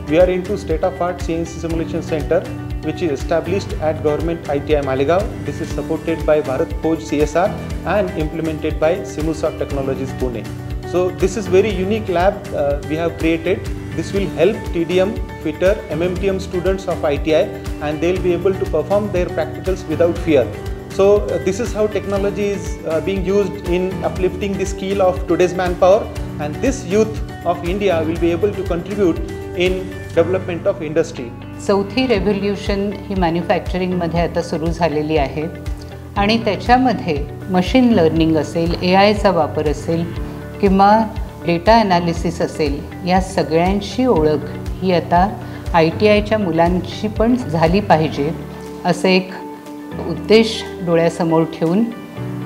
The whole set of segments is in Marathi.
we are into state-of-art CNC Simulation Center, which is established at Government ITI Malegaon. This is supported by Bharat Forge CSR and implemented by Simusoft Technologies Pune. So this is very unique lab we have created. This will help TDM, fitter, MMTM students of ITI, and they will be able to perform their practicals without fear. So this is how technology is being used in uplifting the skill of today's manpower, and this youth of India will be able to contribute in development of industry. चौथी रेव्होल्यूशन ही मॅन्युफॅक्चरिंगमध्ये आता सुरू झालेली आहे आणि त्याच्यामध्ये मशीन लर्निंग असेल, AIचा वापर असेल किंवा डेटा ॲनालिसिस असेल, या सगळ्यांची ओळख ही आता ITIच्या मुलांची पण झाली पाहिजे असे एक उद्देश डोळ्यासमोर ठेवून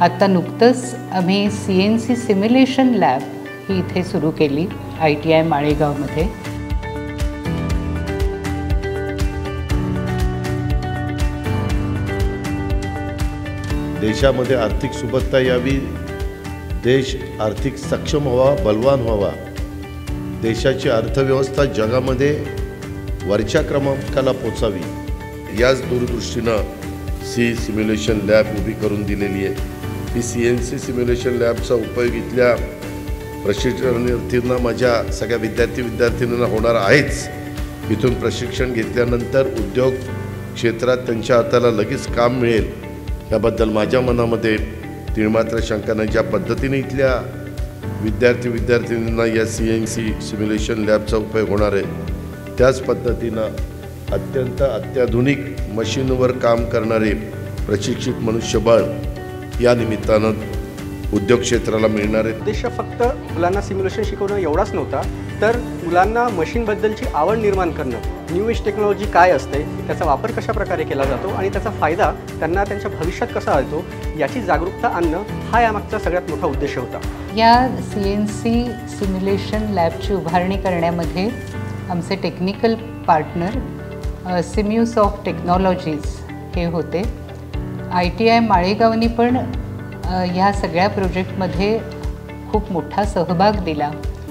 आता नुकतंच आम्ही CNC सिम्युलेशन लॅब ही इथे सुरू केली ITI माळेगावमध्ये. देशामध्ये आर्थिक सुबत्ता यावी, देश आर्थिक सक्षम व्हावा, बलवान व्हावा, देशाची अर्थव्यवस्था जगामध्ये वरच्या क्रमांकाला पोचावी, याच दूरदृष्टीनं सिम्युलेशन लॅब उभी करून दिलेली आहे. ही CNC सिम्युलेशन लॅबचा उपयोग इथल्या प्रशिक्षणार्थींना, माझ्या सगळ्या विद्यार्थ्यांना होणार आहेच. इथून प्रशिक्षण घेतल्यानंतर उद्योग क्षेत्रात त्यांच्या हाताला लगेच काम मिळेल याबद्दल माझ्या मनामध्ये तीळमात्र शंका नाही. ज्या पद्धतीने इथल्या विद्यार्थ्यांना या CNC सिम्युलेशन लॅबचा उपयोग होणार आहे, त्याच पद्धतीनं अत्यंत अत्याधुनिक मशीनवर काम करणारे प्रशिक्षित मनुष्यबळ या निमित्तानं उद्योग क्षेत्राला मिळणार आहे. उद्देश फक्त मुलांना सिम्युलेशन शिकवणं एवढाच नव्हता, तर मुलांना मशीनबद्दलची आवड निर्माण करणं, न्यू एज टेक्नॉलॉजी काय असते, त्याचा वापर कशा प्रकारे केला जातो आणि त्याचा फायदा त्यांना त्यांच्या भविष्यात कसा होतो याची जागरूकता आणणं हा यामागचा सगळ्यात मोठा उद्देश होता. या CNC सिम्युलेशन लॅबची उभारणी करण्यामध्ये आमचे टेक्निकल पार्टनर सिम्युसॉफ्ट टेक्नॉलॉजीज हे होते. ITI माळेगावनी पण ह्या सगळ्या प्रोजेक्टमध्ये खूप मोठा सहभाग दिला.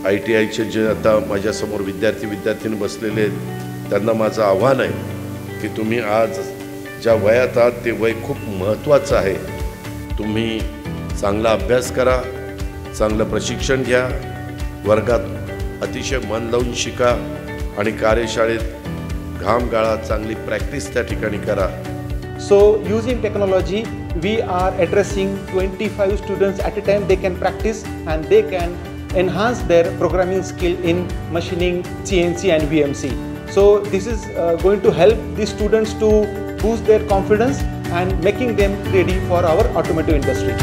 ITIचे जे आता माझ्यासमोर विद्यार्थी बसलेले आहेत, त्यांना माझं आव्हान आहे की तुम्ही आज ज्या वयात आहात ते वय खूप महत्त्वाचं आहे. तुम्ही चांगला अभ्यास करा, चांगलं प्रशिक्षण घ्या, वर्गात अतिशय मन लावून शिका आणि कार्यशाळेत घाम गाळा, चांगली प्रॅक्टिस त्या ठिकाणी करा. So using technology, we are addressing 25 students at a time. They can practice and they can enhance their programming skill in machining, CNC and VMC. So this is going to help the students to boost their confidence and making them ready for our automotive industry.